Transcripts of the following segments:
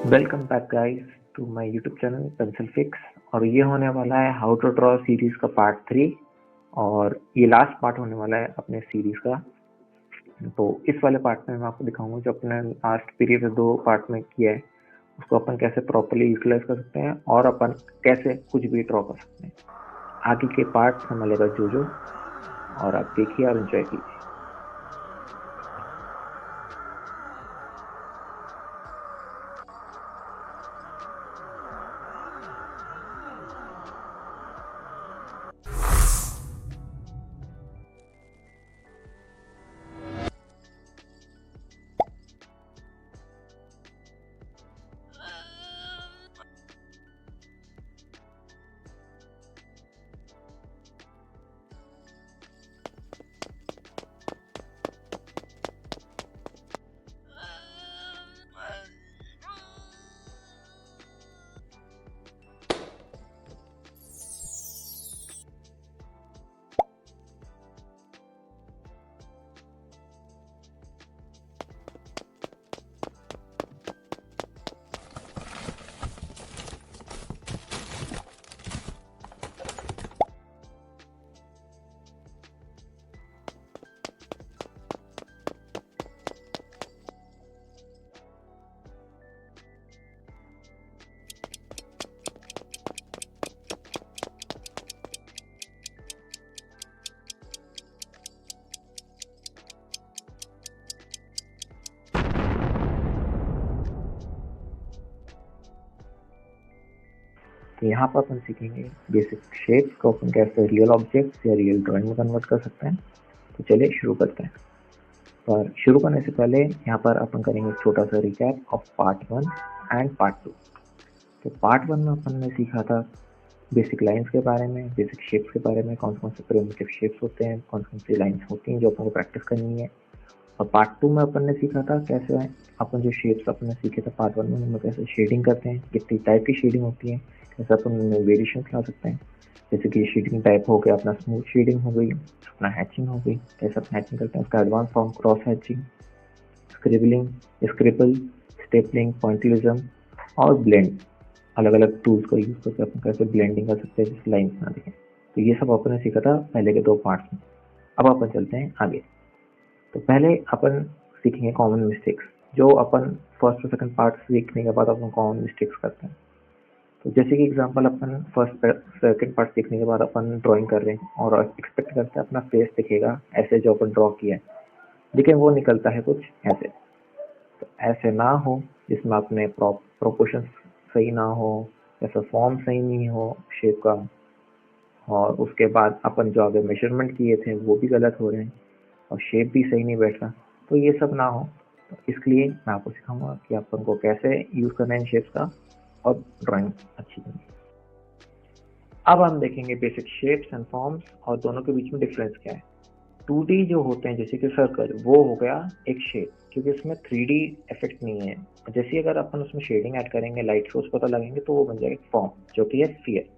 Welcome back guys to my YouTube channel Pencil Fix. और ये होने वाला है हाउ टू ड्रॉ सीरीज का पार्ट 3 और ये लास्ट पार्ट होने वाला है अपने सीरीज का। तो इस वाले पार्ट में मैं आपको दिखाऊंगा जो अपने लास्ट पीरियड 2 पार्ट में किया है उसको अपन कैसे प्रॉपर्ली यूटिलाइज कर सकते हैं और अपन कैसे कुछ भी ड्रॉ कर सकते हैं। आगे के पार्ट से मिलेगा जो और आप देखिए और एंजॉय कीजिए। तो यहाँ पर अपन सीखेंगे बेसिक शेप्स को अपन कैसे रियल ऑब्जेक्ट्स या रियल ड्राइंग में कन्वर्ट कर सकते हैं। तो चलिए शुरू करते हैं। पर शुरू करने से पहले यहाँ पर अपन करेंगे एक छोटा सा recap of part 1 and part 2। तो पार्ट 1 में अपन ने सीखा था बेसिक लाइंस के बारे में, बेसिक शेप्स के बारे में, कौन कौन से प्रिमिटिव शेप्स होते हैं, कौन कौन सी लाइंस होती हैं जो अपन को प्रैक्टिस करनी है। और पार्ट 2 में अपन ने सीखा था कैसे अपन जो शेप्स अपन ने सीखे थे पार्ट 1 में उनमें कैसे शेडिंग करते हैं, कितनी टाइप की शेडिंग होती है, कैसे अपन उनमें वेरिएशन ला सकते हैं। जैसे कि शेडिंग टाइप हो गया अपना स्मूथ शेडिंग हो गई, अपना हैचिंग हो गई, कैसे अपन हैचिंग करते हैं, उसका advance form cross hatching, scribbling, Skripal, stippling, pointillism और ब्लेंड। अलग अलग टूल्स का यूज करके अपन कैसे ब्लेंडिंग कर सकते हैं जिस लाइन्स ना दिखें। तो ये सब अपन ने सीखा था पहले के 2 पार्ट्स में। अब अपन चलते हैं आगे। तो पहले अपन सीखेंगे कॉमन मिस्टेक्स जो अपन फर्स्ट और सेकंड पार्ट सीखने के बाद अपन कॉमन मिस्टेक्स करते हैं। तो जैसे कि एग्जांपल अपन फर्स्ट सेकंड पार्ट सीखने के बाद अपन ड्राइंग कर रहे हैं और एक्सपेक्ट करते हैं अपना फेस दिखेगा ऐसे जो अपन ड्रॉ किया है, लेकिन वो निकलता है कुछ ऐसे। तो ऐसे ना हो जिसमें अपने प्रोपोर्शन सही ना हो, जैसा फॉर्म सही नहीं हो शेप का, और उसके बाद अपन जो आगे मेजरमेंट किए थे वो भी गलत हो रहे हैं और शेप भी सही नहीं बैठ रहा। तो ये सब ना हो, तो इसलिए मैं आपको सिखाऊंगा कि अपन को कैसे यूज करना है इन शेप्स का और ड्राइंग अच्छी करनी। अब हम देखेंगे बेसिक शेप्स एंड फॉर्म्स और दोनों के बीच में डिफरेंस क्या है। 2D जो होते हैं जैसे कि सर्कल, वो हो गया एक शेप क्योंकि उसमें 3D इफेक्ट नहीं है। जैसे अगर अपन उसमें शेडिंग ऐड करेंगे, लाइट सोर्स पता लगेंगे तो वो बन जाएगा एक फॉर्म जो कि है स्फीयर।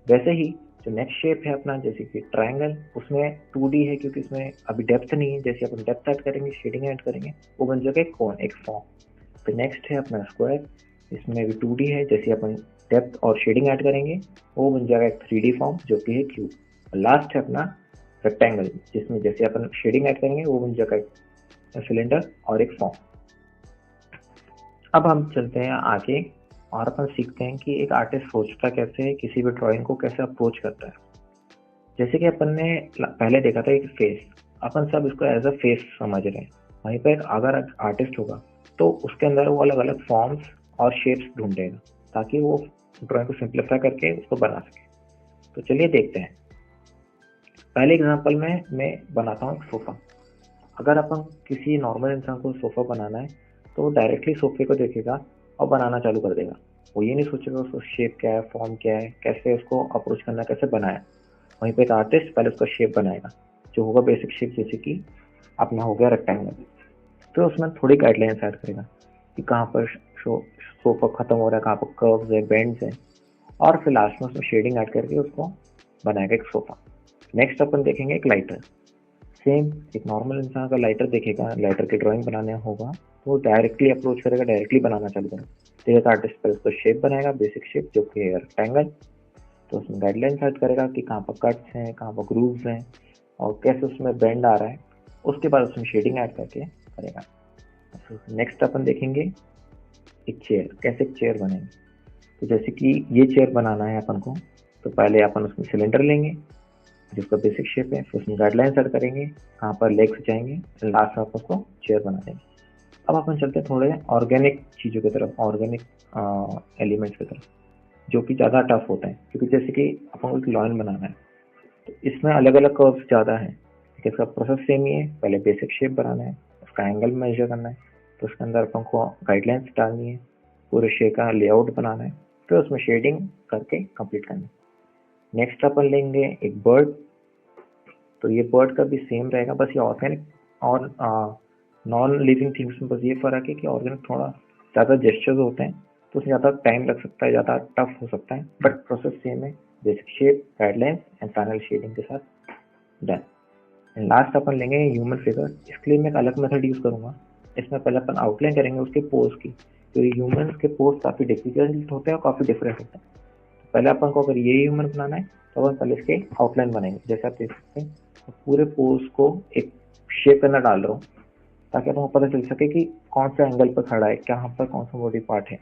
वैसे ही जो नेक्स्ट शेप है अपना जैसे कि ट्रायंगल, उसमें 2D है क्योंकि इसमें अभी डेप्थ नहीं है। जैसे अपन डेप्थ ऐड करेंगे, शेडिंग ऐड करेंगे, वो बन जाएगा एक कोन, एक फॉर्म। तो नेक्स्ट है अपना स्क्वायर, इसमें भी 2D है, जैसे अपन डेप्थ और शेडिंग ऐड करेंगे वो बन जाएगा एक 3D फॉर्म जो कि है क्यूब। और लास्ट है अपना रेक्टेंगल, जिसमें जैसे अपन शेडिंग ऐड करेंगे वो बन जाएगा एक सिलेंडर और एक फॉर्म। अब हम चलते हैं आगे और अपन सीखते हैं कि एक आर्टिस्ट सोचता कैसे है, किसी भी ड्राइंग को कैसे अप्रोच करता है। जैसे कि अपन ने पहले देखा था एक फेस, अपन सब इसको एज अ फेस समझ रहे हैं। वहीं पर अगर आर्टिस्ट होगा तो उसके अंदर वो अलग अलग फॉर्म्स और शेप्स ढूंढेगा ताकि वो ड्राइंग को सिंप्लीफाई करके उसको बना सके। तो चलिए देखते हैं। पहले एग्जांपल में मैं बनाता हूँ सोफा। अगर अपन किसी नॉर्मल इंसान को सोफा बनाना है तो वो डायरेक्टली सोफे को देखेगा और बनाना चालू कर देगा। वो ये नहीं सोचेगा उसका शेप क्या है, फॉर्म क्या है, कैसे उसको अप्रोच करना है, कैसे बनाया। वहीं पे एक आर्टिस्ट पहले उसका शेप बनाएगा जो होगा बेसिक शेप, जैसे कि अपना हो गया रेक्टेंगल। तो उसमें थोड़ी गाइडलाइंस ऐड करेगा कि कहाँ पर सोफा खत्म हो रहा है, कहाँ पर कर्व्स है, बेंड्स है, और फिर लास्ट में उसमें शेडिंग ऐड करके उसको बनाएगा एक सोफा। नेक्स्ट अपन देखेंगे एक लाइटर। सेम एक नॉर्मल इंसान अगर लाइटर देखेगा, लाइटर की ड्राइंग बनाने होगा तो डायरेक्टली अप्रोच करेगा, डायरेक्टली बनाना चालू करेगा। तो एक आर्टिस्ट पर उसको शेप बनाएगा, बेसिक शेप जो कि है रेक्टेंगल। तो उसमें गाइडलाइन सेट करेगा कि कहाँ पर कट्स हैं, कहाँ पर ग्रूव्स हैं और कैसे उसमें बेंड आ रहा है। उसके बाद उसमें शेडिंग ऐड करके करेगा। नेक्स्ट अपन देखेंगे एक चेयर, कैसे एक चेयर बनेगी। तो जैसे कि ये चेयर बनाना है अपन को, तो पहले अपन उसमें सिलेंडर लेंगे जिसका बेसिक शेप है, फिर उसमें गाइडलाइन सेट करेंगे कहाँ पर लेग्स जाएंगे, लास्ट में आप उसको चेयर बना देंगे। अब अपन चलते हैं थोड़े ऑर्गेनिक चीज़ों की तरफ, ऑर्गेनिक एलिमेंट्स की तरफ, जो कि ज़्यादा टफ होता है। क्योंकि जैसे कि अपन को एक लॉयन बनाना है तो इसमें अलग अलग कर्व्स ज़्यादा है, लेकिन इसका प्रोसेस सेम ही है। पहले बेसिक शेप बनाना है, उसका एंगल मेजर करना है, तो उसके अंदर अपन को गाइडलाइंस डालनी है, पूरे शेप का लेआउट बनाना है, फिर उसमें शेडिंग करके कंप्लीट करना है। नेक्स्ट अपन लेंगे एक बर्ड। तो ये बर्ड का भी सेम रहेगा, बस ये ऑर्गेनिक और नॉन लिविंग थिंग्स में बस ये फ़र्क है कि ऑर्गेनिक थोड़ा ज़्यादा जेस्चर्स होते हैं तो उसमें ज़्यादा टाइम लग सकता है, ज़्यादा टफ हो सकता है, बट प्रोसेस सेम है। Basic shape, guidelines and final shading के साथ डन। एंड लास्ट अपन लेंगे ह्यूमन फिगर। इसके लिए मैं एक अलग मेथड यूज़ करूँगा। इसमें पहले अपन आउटलाइन करेंगे उसके पोज की, क्योंकि ह्यूमन के पोज काफ़ी डिफिकल्ट होते हैं और काफ़ी डिफरेंट होते हैं। पहले अपन को अगर ये ह्यूमन बनाना है तो अपन पहले इसके आउटलाइन बनाएंगे। जैसे आप देख सकते हैं तो पूरे पोज को एक शेप करना डाल रहा हूँ ताकि अपन को पता चल सके कि कौन सा एंगल पर खड़ा है, कहाँ पर कौन सा बॉडी पार्ट है।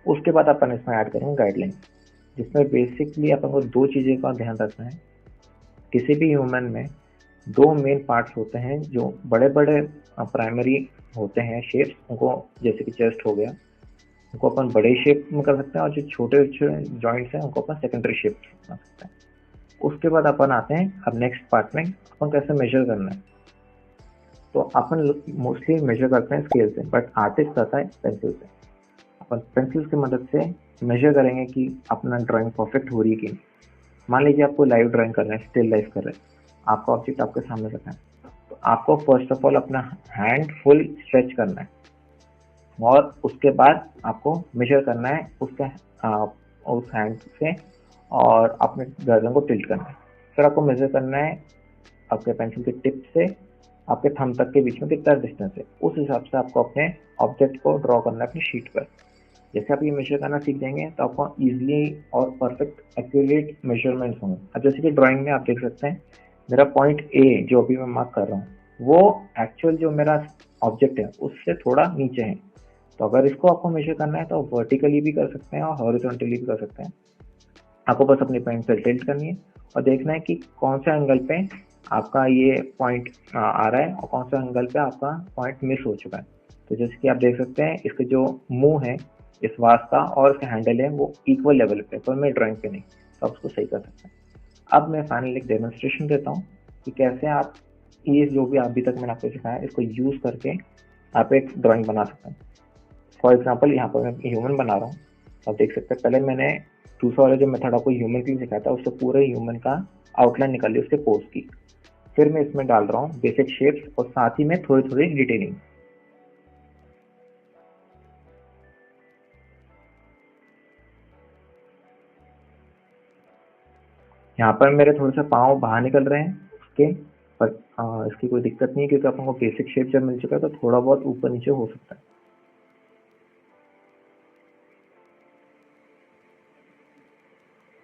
उसके बाद अपन इसमें ऐड करेंगे गाइडलाइन, जिसमें बेसिकली अपन को दो चीज़ें का ध्यान रखना है। किसी भी ह्यूमन में दो मेन पार्ट्स होते हैं जो बड़े बड़े प्राइमरी होते हैं शेप्स, उनको जैसे कि चेस्ट हो गया, उनको अपन बड़े शेप में कर सकते हैं, और जो छोटे जॉइंट्स हैं उनको अपन सेकेंडरी शेप बना सकते हैं। उसके बाद अपन आते हैं अब नेक्स्ट पार्ट में, अपन कैसे मेजर करना है। तो अपन मोस्टली मेजर करते हैं स्केल से, बट आर्टिस्ट करता है पेंसिल से। अपन पेंसिल की मदद से मेजर करेंगे कि अपना ड्राइंग परफेक्ट हो रही है कि नहीं। मान लीजिए आपको लाइव ड्राइंग कर रहे हैं, स्टिल लाइफ कर रहे हैं, आपका ऑब्जेक्ट आपके सामने रखना है, तो आपको फर्स्ट ऑफ ऑल अपना हैंड फुल स्ट्रेच करना है और उसके बाद आपको मेजर करना है उस हैंड से और अपने गर्दन को टिल्ट करना है। फिर आपको मेजर करना है आपके पेंसिल के टिप से आपके थंब तक के बीच में कितना डिस्टेंस है। उस हिसाब से आपको अपने ऑब्जेक्ट को ड्रॉ करना है अपनी शीट पर। जैसे आप ये मेजर करना सीख जाएंगे तो आपको ईजिली और परफेक्ट एक्यूरेट मेजरमेंट्स होंगे। अब जैसे कि ड्राइंग में आप देख सकते हैं मेरा पॉइंट ए जो अभी मैं मार्क कर रहा हूँ वो एक्चुअल जो मेरा ऑब्जेक्ट है उससे थोड़ा नीचे है। तो अगर इसको आपको मेजर करना है तो आप वर्टिकली भी कर सकते हैं और हॉरिजॉन्टली भी कर सकते हैं। आपको बस अपनी पेंसिल टिल्ट करनी है और देखना है कि कौन सा एंगल पे आपका ये पॉइंट आ रहा है और कौन सा एंगल पे आपका पॉइंट मिस हो चुका है। तो जैसे कि आप देख सकते हैं इसके जो मुंह है इस वास का और इसका हैंडल है वो इक्वल लेवल पे, पर मैं ड्राइंग पे नहीं, तो आप उसको सही कर सकते हैं। अब मैं फाइनली एक डेमोन्स्ट्रेशन देता हूँ कि कैसे आप ये जो भी अभी तक मैंने आपको सिखाया इसको यूज़ करके आप एक ड्राइंग बना सकते हैं। फॉर एग्जाम्पल यहाँ पर मैं ह्यूमन बना रहा हूँ, आप देख सकते हैं पहले मैंने दूसरा वाला जो मेथड आपको ह्यूमन के लिए सिखाया था उससे पूरे ह्यूमन का आउटलाइन निकाल ली उसके पोज की। फिर मैं इसमें डाल रहा हूँ बेसिक शेप्स और साथ ही में थोड़ी थोड़ी डिटेलिंग। यहाँ पर मेरे थोड़े से पाँव बाहर निकल रहे हैं उसके, पर इसकी कोई दिक्कत नहीं है क्योंकि अपन को बेसिक शेप जब मिल चुका है तो थोड़ा बहुत ऊपर नीचे हो सकता है।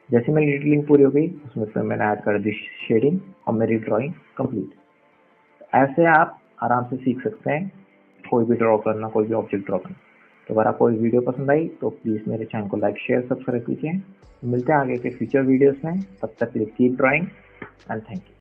जैसे मेरी डिटेलिंग पूरी हो गई उसमें फिर मैंने ऐड कर दी शेडिंग और मेरी ड्राइंग कंप्लीट। ऐसे आप आराम से सीख सकते हैं कोई भी ड्रॉ करना, कोई भी ऑब्जेक्ट ड्रॉ करना। तो अगर आपको वीडियो पसंद आई तो प्लीज़ मेरे चैनल को लाइक शेयर सब्सक्राइब कीजिए। मिलते हैं आगे के फ्यूचर वीडियोस में, तब तक के लिए keep drawing and thank you.